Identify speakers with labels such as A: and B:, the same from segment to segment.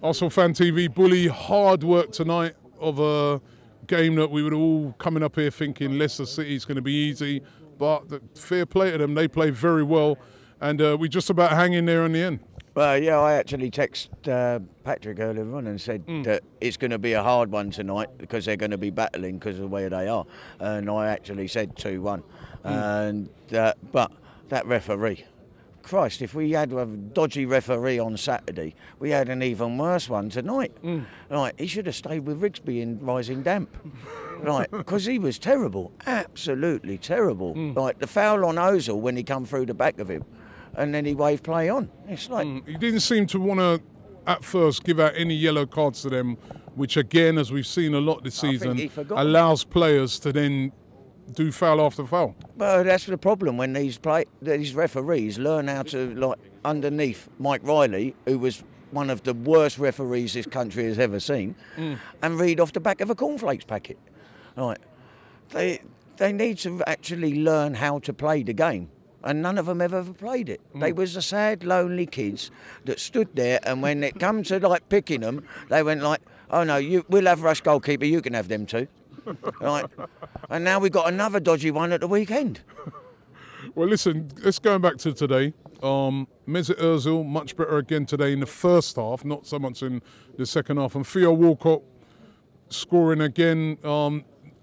A: Arsenal Fan TV, Bully, hard work tonight of a game that we were all coming up here thinking Leicester City is going to be easy, but fair play to them, they played very well, and we just about hang in there in the end.
B: Well, yeah, I actually texted Patrick earlier on and said that it's going to be a hard one tonight because they're going to be battling because of the way they are, and I actually said 2-1, and but that referee, Christ, if we had a dodgy referee on Saturday, we had an even worse one tonight. Right, he should have stayed with Rigsby in Rising Damp. Right, because he was terrible, absolutely terrible. Like the foul on Ozil when he come through the back of him, and then he waved play on. It's like
A: he didn't seem to want to, at first, give out any yellow cards to them, which again, as we've seen a lot this season, allows players to then do foul after foul.
B: Well, that's the problem when these referees learn how to, like, underneath Mike Riley, who was one of the worst referees this country has ever seen, and read off the back of a cornflakes packet. Right, they need to actually learn how to play the game, and none of them ever played it. They was the sad, lonely kids that stood there, and when it come to like picking them, they went like, "Oh no, we'll have rush goalkeeper. You can have them too." Right, and now we've got another dodgy one at the weekend.
A: Well, listen, let's go back to today. Mesut Ozil much better again today in the first half, not so much in the second half. And Theo Walcott scoring again.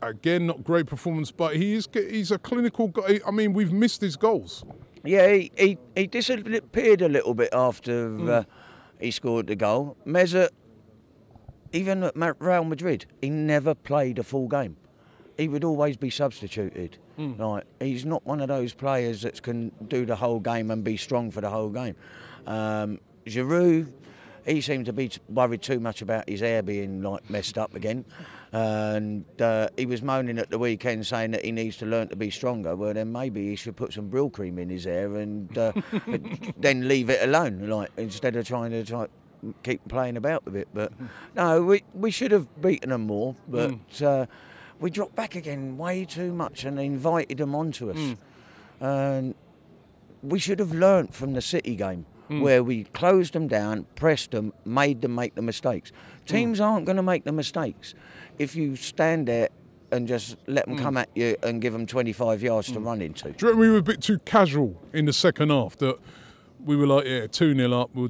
A: Again, not great performance, but he's a clinical guy. I mean, we've missed his goals.
B: Yeah, he disappeared a little bit after he scored the goal. Mesut, even at Real Madrid, he never played a full game. He would always be substituted. Right, he's not one of those players that can do the whole game and be strong for the whole game. Giroud, he seemed to be worried too much about his hair being like messed up again, and he was moaning at the weekend saying that he needs to learn to be stronger. Well, then maybe he should put some Brill cream in his hair and then leave it alone, like instead of trying to keep playing about with it. But no, we should have beaten them more, but we dropped back again way too much and invited them onto us. And we should have learnt from the City game, where we closed them down, pressed them, made them make the mistakes. Teams aren't going to make the mistakes if you stand there and just let them come at you and give them 25 yards to run into.
A: Do you reckon we were a bit too casual in the second half, that we were like, yeah, 2-0 up, we'll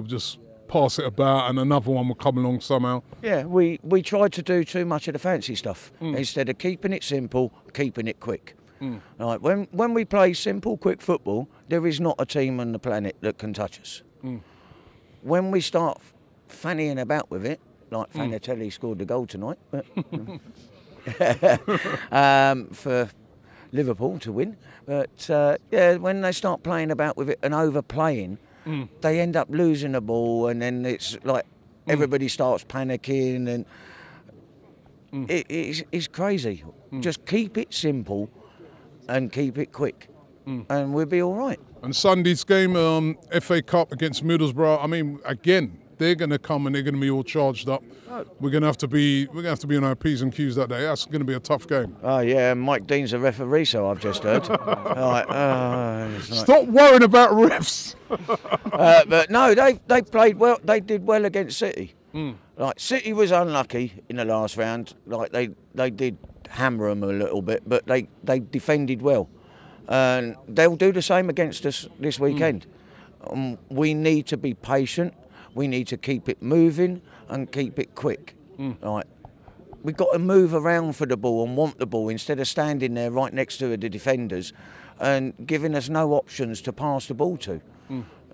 A: just pass it about and another one will come along somehow?
B: Yeah, we tried to do too much of the fancy stuff instead of keeping it simple, keeping it quick. Right, when we play simple, quick football, there is not a team on the planet that can touch us. When we start fannying about with it, like Fanatelli scored the goal tonight, but, for Liverpool to win, but yeah, when they start playing about with it and overplaying, they end up losing the ball, and then it's like everybody starts panicking, and it's crazy. Just keep it simple and keep it quick, and we'll be all right.
A: And Sunday's game, FA Cup against Middlesbrough. I mean, again, they're going to come and they're going to be all charged up. We're going to have to be on our P's and Q's that day. That's going to be a tough game.
B: Oh yeah, Mike Dean's a referee, so I've just heard.
A: Stop worrying about refs.
B: But no, they played well. They did well against City. Like City was unlucky in the last round. Like they did hammer them a little bit, but they defended well, and they'll do the same against us this weekend. We need to be patient. We need to keep it moving and keep it quick. Right, we've got to move around for the ball and want the ball instead of standing there right next to the defenders and giving us no options to pass the ball to.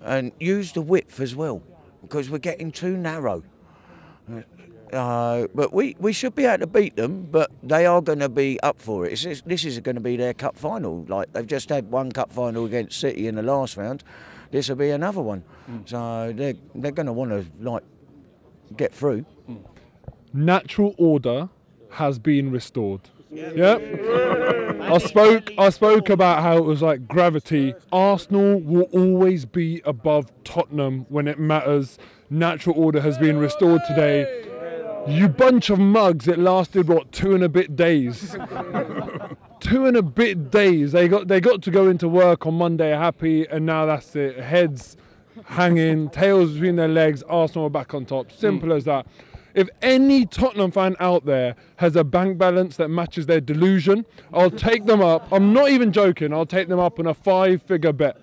B: And use the width as well, because we're getting too narrow. But we should be able to beat them, but they are going to be up for it. This is going to be their cup final. Like, they've just had one cup final against City in the last round. This will be another one. So they're going to want to like get through.
C: Natural order has been restored. Yep. I spoke about how it was like gravity. Arsenal will always be above Tottenham when it matters. Natural order has been restored today. You bunch of mugs, it lasted what, 2 and a bit days. 2 and a bit days. They got to go into work on Monday happy, and now that's it. Heads hanging, tails between their legs, Arsenal are back on top. Simple as that. If any Tottenham fan out there has a bank balance that matches their delusion, I'll take them up. I'm not even joking. I'll take them up on a 5-figure bet.